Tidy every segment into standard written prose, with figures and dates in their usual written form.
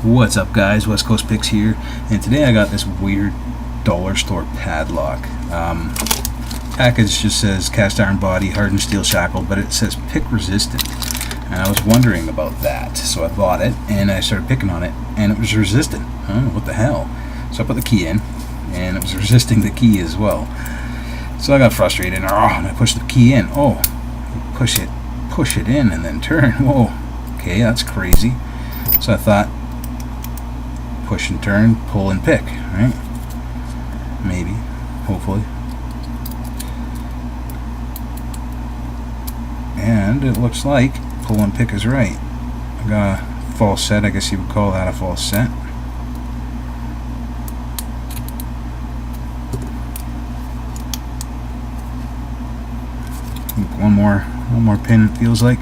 What's up, guys? West Coast Picks here, and today I got this weird dollar store padlock. Package just says cast iron body, hardened steel shackle, but it says pick resistant, and I was wondering about that, so I bought it and I started picking on it, and it was resistant. Oh, what the hell? So I put the key in, and it was resisting the key as well. So I got frustrated, and I pushed the key in. Oh, push it in, and then turn. Whoa, okay, that's crazy. So I thought, push and turn, pull and pick, right? Maybe, hopefully. And it looks like pull and pick is right. I got a false set, I guess you would call that a false set. One more pin, it feels like.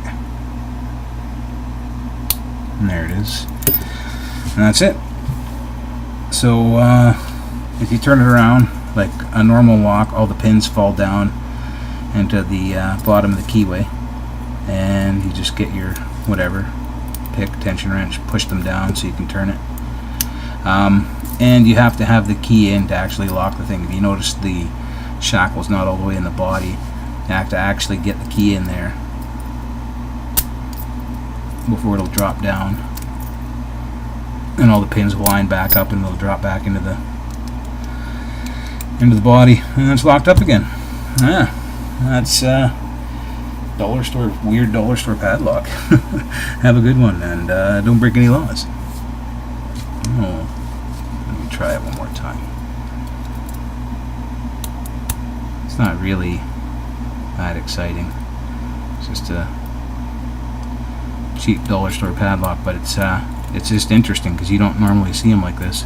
And there it is. And that's it. So if you turn it around like a normal lock, all the pins fall down into the bottom of the keyway, and you just get your whatever pick, tension wrench, push them down so you can turn it. And you have to have the key in to actually lock the thing. If you notice, the shackle's not all the way in the body. You have to actually get the key in there before it'll drop down, and all the pins will line back up and they'll drop back into the body, and it's locked up again. Yeah, that's dollar store, weird dollar store padlock. Have a good one, and don't break any laws. Oh, let me try it one more time. It's not really that exciting. It's just a cheap dollar store padlock, but it's just interesting because you don't normally see them like this.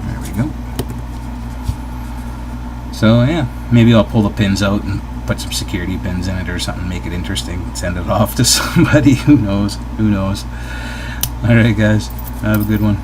There we go. So yeah, maybe I'll pull the pins out and put some security pins in it or something, make it interesting, send it off to somebody. Who knows? Alright, guys, have a good one.